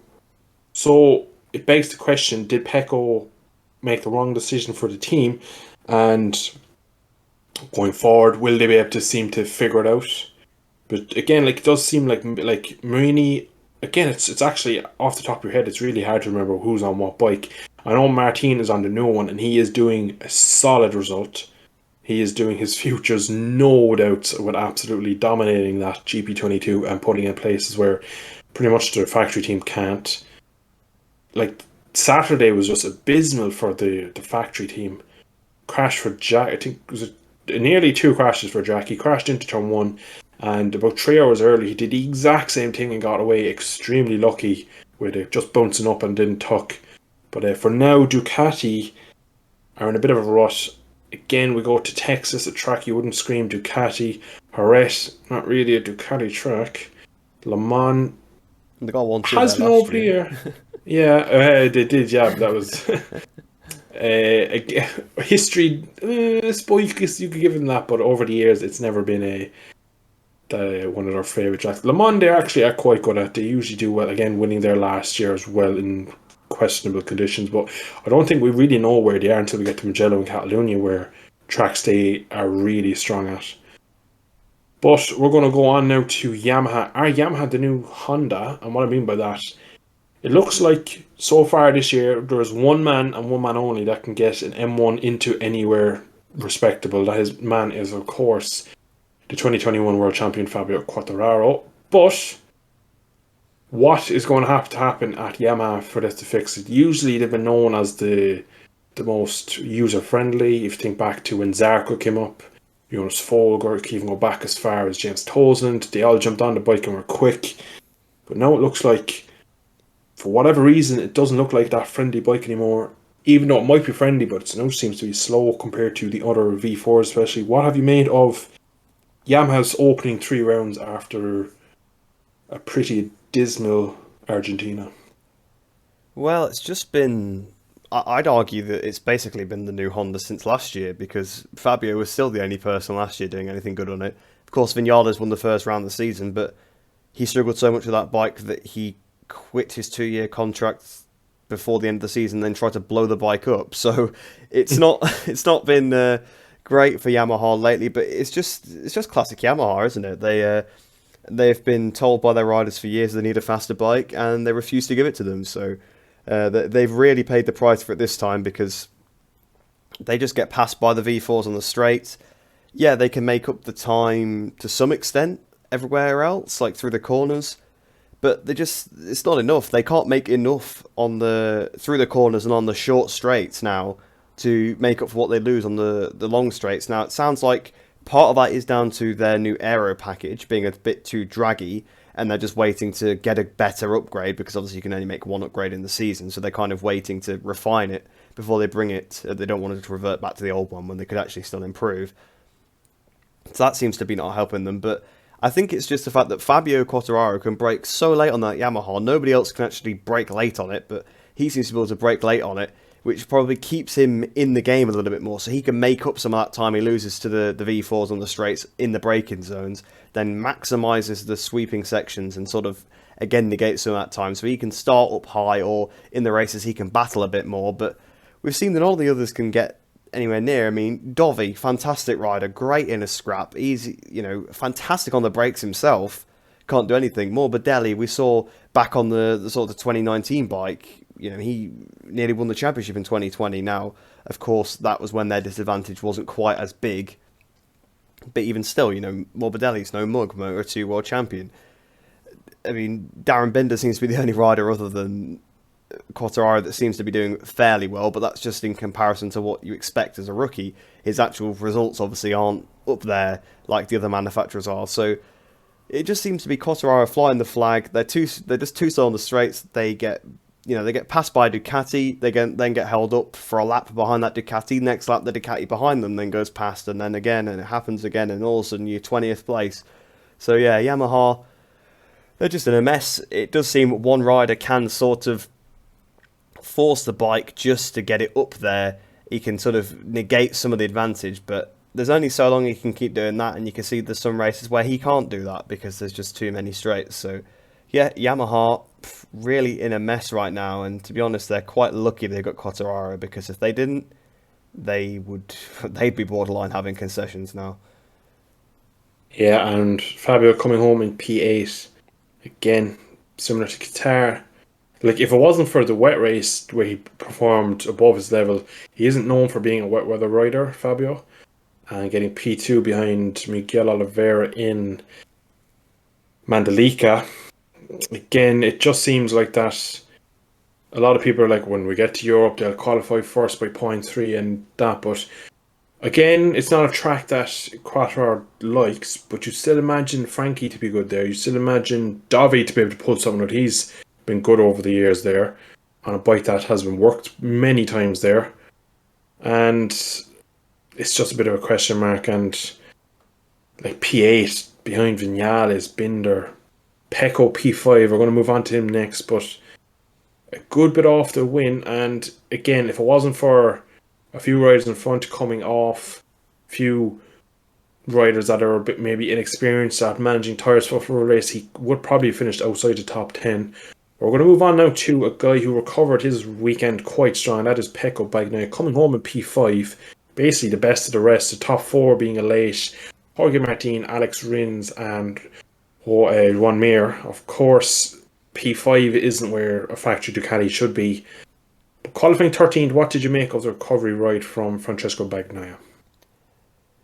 So it begs the question: did Pecco make the wrong decision for the team? And going forward, will they be able to seem to figure it out? But again, like it does seem like Marini. Again, it's actually off the top of your head. It's really hard to remember who's on what bike. I know Martin is on the new one, and he is doing a solid result. He is doing his futures, no doubts, with absolutely dominating that GP22 and putting in places where pretty much the factory team can't. Like Saturday was just abysmal for the factory team. Crash for Jack. I think it was nearly two crashes for Jack. He crashed into turn one, and about 3 hours early, he did the exact same thing and got away extremely lucky with it just bouncing up and didn't tuck. But for now, Ducati are in a bit of a rut. Again, we go to Texas, a track you wouldn't scream Ducati. Jerez, not really a Ducati track. Le Mans They got one too has there been last over the year. year. Yeah, they did. Yeah, but that was history. I suppose you could give them that, but over the years, it's never been one of their favorite tracks. Le Mans, they actually are quite good at. They usually do well. Again, winning there last year as well in questionable conditions, but I don't think we really know where they are until we get to Mugello and Catalonia, where tracks they are really strong at. But we're going to go on now to Yamaha. Are Yamaha the new Honda? And what I mean by that, it looks like so far this year there's one man and one man only that can get an M1 into anywhere respectable. That man is, of course, the 2021 World Champion Fabio Quartararo. But what is going to have to happen at Yamaha for this to fix it? Usually they've been known as the most user friendly. If you think back to when Zarco came up, Jonas Folger, can even go back as far as James Townsend. They all jumped on the bike and were quick. But now it looks like, for whatever reason, it doesn't look like that friendly bike anymore. Even though it might be friendly, but it now seems to be slow compared to the other V4s especially. What have you made of Yamaha's opening 3 rounds after a pretty dismal Argentina? Well, it's just been. I'd argue that it's basically been the new Honda since last year because Fabio was still the only person last year doing anything good on it. Of course, Vinales won the first round of the season, but he struggled so much with that bike that he quit his 2-year contract before the end of the season, then tried to blow the bike up. So it's not been great for Yamaha lately, but it's just classic Yamaha, isn't it? They've been told by their riders for years they need a faster bike, and they refuse to give it to them. So they've really paid the price for it this time because they just get passed by the V4s on the straight. Yeah, they can make up the time to some extent everywhere else, like through the corners, but it's not enough. They can't make enough through the corners and on the short straights now to make up for what they lose on the long straights. Now, it sounds like part of that is down to their new aero package being a bit too draggy, and they're just waiting to get a better upgrade because obviously you can only make one upgrade in the season, so they're kind of waiting to refine it before they bring it. They don't want it to revert back to the old one when they could actually still improve. So that seems to be not helping them, but I think it's just the fact that Fabio Quartararo can brake so late on that Yamaha. Nobody else can actually brake late on it, but he seems to be able to brake late on it, which probably keeps him in the game a little bit more, so he can make up some of that time he loses to the V4s on the straights in the braking zones, then maximises the sweeping sections and sort of, again, negates some of that time, so he can start up high, or in the races he can battle a bit more, but we've seen that all the others can get anywhere near. I mean, Dovi, fantastic rider, great in a scrap, easy, fantastic on the brakes himself, can't do anything. Morbidelli, we saw back on the sort of the 2019 bike, he nearly won the championship in 2020. Now, of course, that was when their disadvantage wasn't quite as big. But even still, Morbidelli's no mug, Moto 2 world champion. I mean, Darren Binder seems to be the only rider other than Quartararo that seems to be doing fairly well, but that's just in comparison to what you expect as a rookie. His actual results obviously aren't up there like the other manufacturers are. So it just seems to be Quartararo flying the flag. They're just too slow on the straights. They get passed by Ducati, they then get held up for a lap behind that Ducati. Next lap, the Ducati behind them then goes past, and then again, and it happens again, and all of a sudden you're 20th place. So yeah, Yamaha, they're just in a mess. It does seem one rider can sort of force the bike just to get it up there. He can sort of negate some of the advantage, but there's only so long he can keep doing that, and you can see there's some races where he can't do that because there's just too many straights. So, yeah, Yamaha really in a mess right now, and to be honest, they're quite lucky they got Quartararo because if they didn't, they'd be borderline having concessions now. Yeah, and Fabio coming home in P8 again, similar to Qatar. Like if it wasn't for the wet race where he performed above his level, he isn't known for being a wet weather rider, Fabio, and getting P2 behind Miguel Oliveira in Mandalika. Again, it just seems like that. A lot of people are like, when we get to Europe, they'll qualify first by point three and that. But again, it's not a track that Quattro likes, but you still imagine Frankie to be good there. You still imagine Davi to be able to pull something out. He's been good over the years there on a bike that has been worked many times there. And it's just a bit of a question mark. And like P8 behind Vinales, Binder, Pecco P5. We're going to move on to him next, but a good bit off the win. And again, if it wasn't for a few riders in front coming off, a few riders that are a bit maybe inexperienced at managing tyres for a race, he would probably have finished outside the top 10. We're going to move on now to a guy who recovered his weekend quite strong. That is Pecco Bagnaia coming home in P5. Basically the best of the rest. The top four being Aleix, Jorge Martin, Alex Rins, and Juan Mir. Of course, P5 isn't where a factory Ducati should be. But qualifying 13th, what did you make of the recovery ride from Francesco Bagnaia?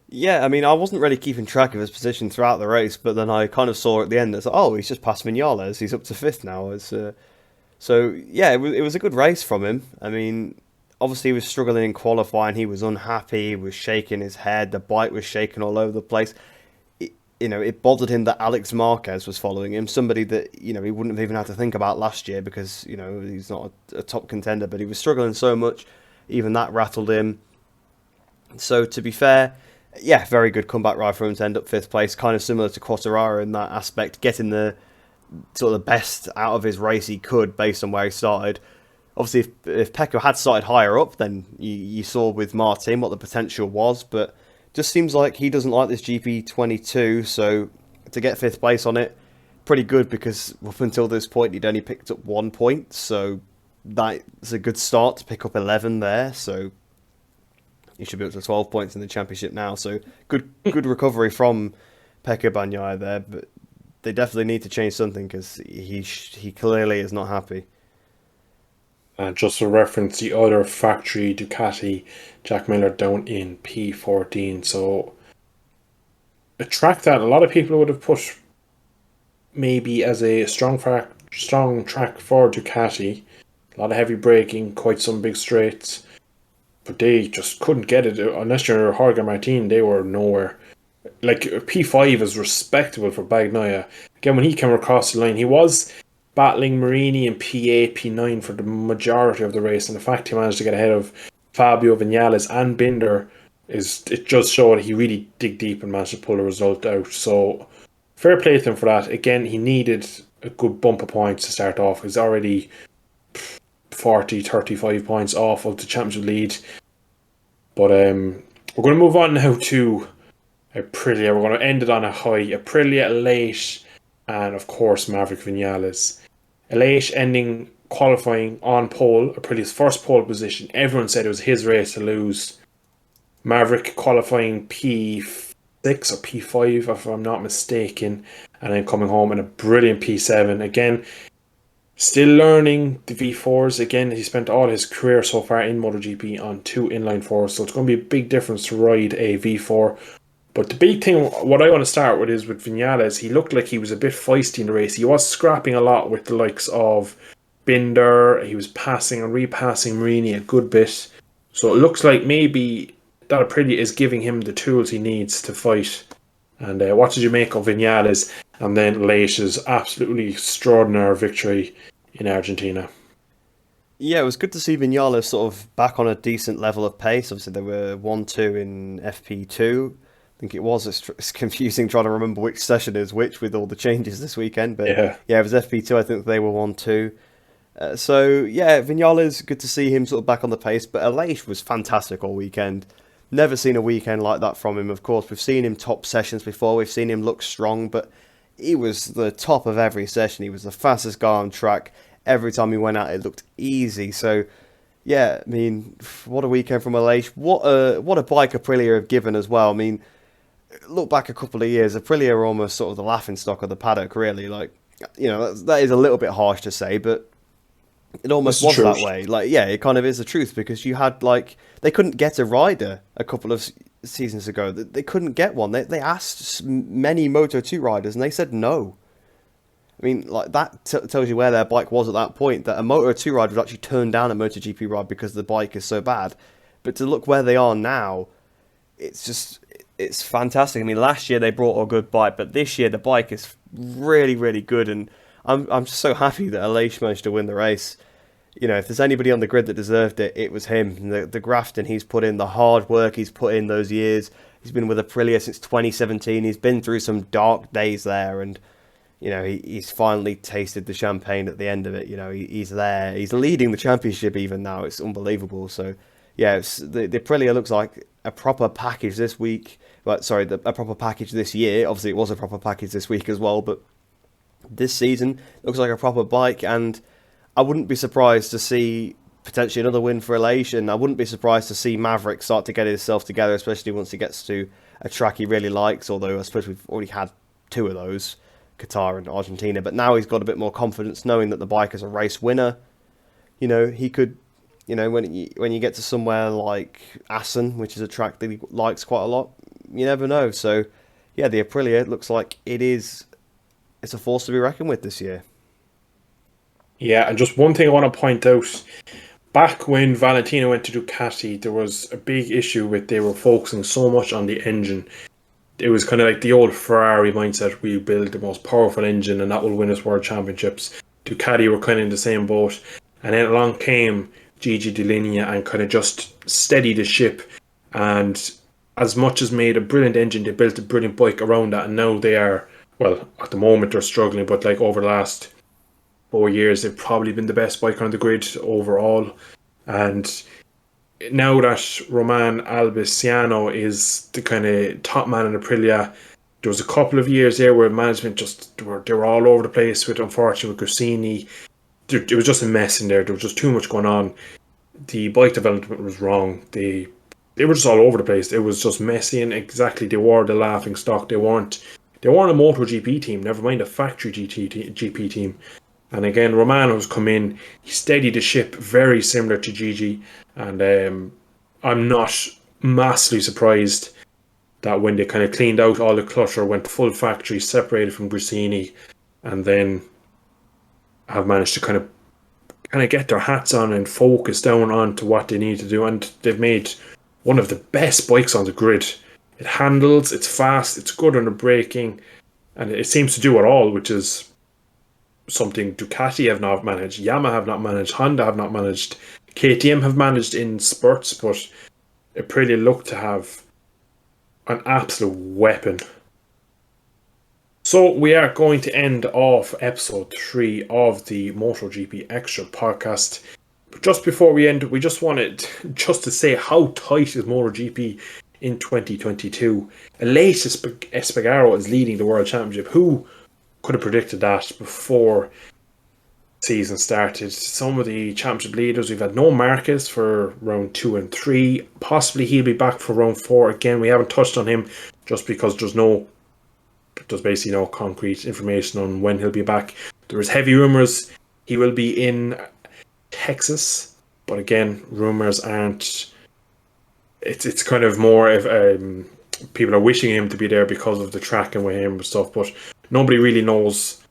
Yeah, I mean, I wasn't really keeping track of his position throughout the race, but then I kind of saw at the end, it's like, oh, he's just passed Vinales. He's up to fifth now. So, yeah, it was a good race from him. I mean, obviously he was struggling in qualifying. He was unhappy. He was shaking his head. The bike was shaking all over the place. It bothered him that Alex Marquez was following him, somebody that, he wouldn't have even had to think about last year because, he's not a top contender, but he was struggling so much, even that rattled him. So, to be fair, yeah, very good comeback ride for him to end up fifth place, kind of similar to Quartararo in that aspect, getting the sort of the best out of his race he could based on where he started. Obviously, if Pecco had started higher up, then you saw with Martin what the potential was, but just seems like he doesn't like this GP22, so to get fifth place on it, pretty good because up until this point he'd only picked up 1 point, so that's a good start to pick up 11 there, so he should be up to 12 points in the championship now, so good recovery from Pecco Bagnaia there, but they definitely need to change something because he clearly is not happy. And just to reference the other factory Ducati, Jack Miller down in P14. So a track that a lot of people would have put maybe as a strong track for Ducati. A lot of heavy braking, quite some big straights. But they just couldn't get it. Unless you're Jorge Martin, they were nowhere. Like P5 is respectable for Bagnaia. Again, when he came across the line, he was battling Marini in P8, P9 for the majority of the race, and the fact he managed to get ahead of Fabio Vinales and Binder it just showed he really dig deep and managed to pull the result out. So fair play to him for that. Again, he needed a good bump of points to start off. He's already 40, 35 points off of the championship lead. But we're going to move on now to Aprilia. We're going to end it on a high. Aprilia, Aleix, and of course Maverick Vinales. Aleix ending qualifying on pole, Aprilia's first pole position. Everyone said it was his race to lose. Maverick qualifying P6 or P5 if I'm not mistaken, and then coming home in a brilliant P7. Again, still learning the V4s. Again, he spent all his career so far in MotoGP on 2 inline fours, so it's going to be a big difference to ride a V4. But the big thing, what I want to start with is with Vinales. He looked like he was a bit feisty in the race. He was scrapping a lot with the likes of Binder. He was passing and repassing Marini a good bit. So it looks like maybe that Aprilia is giving him the tools he needs to fight. And what did you make of Vinales? And then Aleix's absolutely extraordinary victory in Argentina. Yeah, it was good to see Vinales sort of back on a decent level of pace. Obviously, they were 1-2 in FP2. I think it was. It's confusing trying to remember which session is which with all the changes this weekend. But yeah, it was FP2. I think they were 1-2. So yeah, Vinales, good to see him sort of back on the pace. But Aleix was fantastic all weekend. Never seen a weekend like that from him, of course. We've seen him top sessions before, we've seen him look strong, but he was the top of every session. He was the fastest guy on track. Every time he went out, it looked easy. So, yeah, I mean, what a weekend from Aleix. What a bike Aprilia have given as well. I mean, look back a couple of years, Aprilia are almost sort of the laughing stock of the paddock, really. Like, you know, that is a little bit harsh to say, but it almost was that way. Like, yeah, it kind of is the truth, because you had, like, they couldn't get a rider a couple of seasons ago. They couldn't get one. They asked many Moto2 riders, and they said no. I mean, like, that tells you where their bike was at that point, that a Moto2 rider would actually turn down a MotoGP ride because the bike is so bad. But to look where they are now, it's fantastic. I mean, last year they brought a good bike, but this year the bike is really, really good, and I'm just so happy that Aleix managed to win the race. You know, if there's anybody on the grid that deserved it, it was him. The grafting he's put in, the hard work he's put in those years. He's been with Aprilia since 2017. He's been through some dark days there, and you know, he's finally tasted the champagne at the end of it. You know, he's there. He's leading the championship even now. It's unbelievable. So, yeah, the Aprilia looks like a proper package this week. But sorry, a proper package this year. Obviously, it was a proper package this week as well. But this season looks like a proper bike, and I wouldn't be surprised to see potentially another win for Aleix, and I wouldn't be surprised to see Maverick start to get himself together, especially once he gets to a track he really likes. Although I suppose we've already had two of those, Qatar and Argentina. But now he's got a bit more confidence, knowing that the bike is a race winner. You know, he could. You know, when you get to somewhere like Assen, which is a track that he likes quite a lot, you never know. So, yeah, the Aprilia looks like it's a force to be reckoned with this year. Yeah, and just one thing I want to point out. Back when Valentino went to Ducati, there was a big issue with they were focusing so much on the engine. It was kind of like the old Ferrari mindset, we build the most powerful engine and that will win us world championships. Ducati were kind of in the same boat. And then along came Gigi Dall'Igna and kind of just steadied the ship. And as much as made a brilliant engine, they built a brilliant bike around that. And now they are, well, at the moment they're struggling, but like over the last 4 years, they've probably been the best bike on the grid overall. And now that Roman Albiciano is the kind of top man in Aprilia, there was a couple of years there where management they were all over the place with, unfortunately, with Gresini. It was just a mess in there. There was just too much going on. The bike development was wrong. They were just all over the place. It was just messy, and exactly, they were the laughing stock. They weren't a MotoGP team, never mind a factory GP team. And again, Romano's come in, he steadied the ship, very similar to Gigi. And I'm not massively surprised that when they kind of cleaned out all the clutter, went full factory, separated from Gresini, and then have managed to kind of get their hats on and focus down on to what they need to do. And they've made one of the best bikes on the grid. It handles, it's fast, it's good under braking, and it seems to do it all, which is something Ducati have not managed, Yamaha have not managed, Honda have not managed, KTM have managed in spurts, but Aprilia look to have an absolute weapon. So we are going to end off episode 3 of the MotoGP-Xtra podcast. But just before we end, we just wanted to say how tight is MotoGP in 2022. Aleix Espargaro is leading the World Championship. Who could have predicted that before season started? Some of the championship leaders, we've had no Marquez for round 2 and 3. Possibly he'll be back for round 4. Again, we haven't touched on him just because there's basically no concrete information on when he'll be back. There is heavy rumours he will be in Texas, but again, rumours aren't. It's kind of more if people are wishing him to be there because of the track and with him and stuff, but nobody really knows.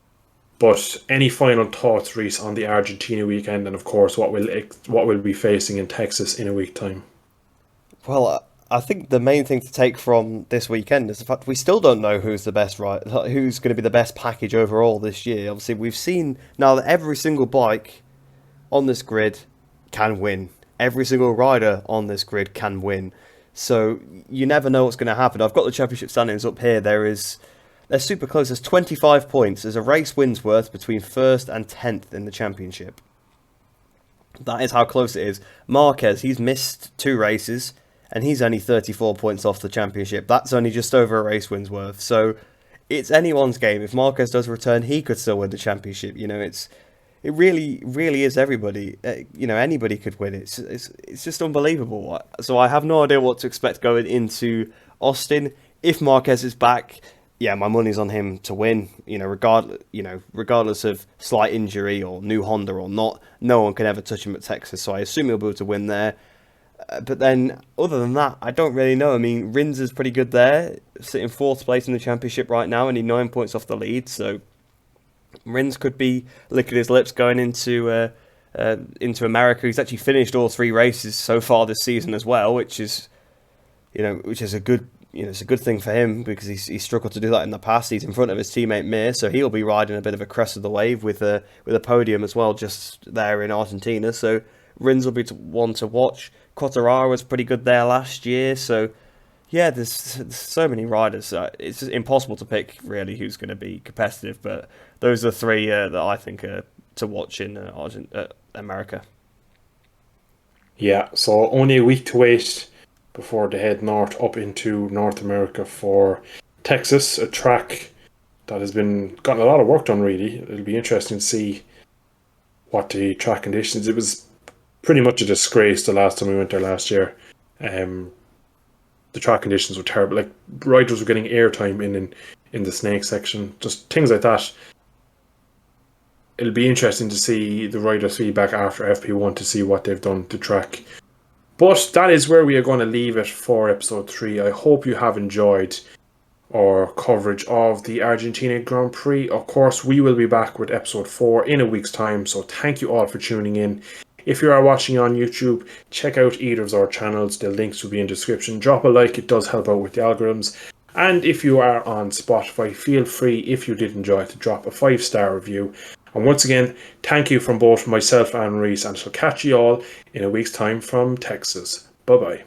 But any final thoughts, Reese, on the Argentina weekend, and of course what we'll be facing in Texas in a week's time? Well, I think the main thing to take from this weekend is the fact we still don't know who's the best who's going to be the best package overall this year. Obviously, we've seen now that every single bike on this grid can win. Every single rider on this grid can win. So you never know what's going to happen. I've got the championship standings up here. They're super close. There's 25 points. There's a race wins worth between 1st and 10th in the championship. That is how close it is. Marquez, he's missed 2 races. and he's only 34 points off the championship. That's only just over a race win's worth. So it's anyone's game. If Marquez does return, he could still win the championship. It really is everybody. Anybody could win. It's just unbelievable. So I have no idea what to expect going into Austin. If Marquez is back, yeah, my money's on him to win. Regardless of slight injury or new Honda or not, no one can ever touch him at Texas. So I assume he'll be able to win there. But then, other than that, I don't really know. I mean, Rins is pretty good there, sitting 4th place in the championship right now, only 9 points off the lead. So Rins could be licking his lips going into America. He's actually finished all 3 races so far this season as well, which is a good it's a good thing for him because he's struggled to do that in the past. He's in front of his teammate Mir, so he'll be riding a bit of a crest of the wave with a podium as well, just there in Argentina. So Rins will be one to watch. Quartararo was pretty good there last year, so yeah, there's so many riders. It's just impossible to pick really who's going to be competitive, but those are 3 that I think are to watch in America. Yeah, so only a week to wait before they head north up into North America for Texas, a track that has gotten a lot of work done really. It'll be interesting to see what the track conditions. It was pretty much a disgrace the last time we went there last year. The track conditions were terrible. Like, riders were getting airtime in the snake section, just things like that. It'll be interesting to see the riders' feedback after FP1 to see what they've done to track. But that is where we are going to leave it for episode 3. I hope you have enjoyed our coverage of the Argentina Grand Prix. Of course, we will be back with episode 4 in a week's time, so thank you all for tuning in. If you are watching on YouTube, check out either of our channels. The links will be in the description. Drop a like, it does help out with the algorithms. And if you are on Spotify, feel free, if you did enjoy it, to drop a 5-star review. And once again, thank you from both myself and Reese, and I shall catch you all in a week's time from Texas. Bye-bye.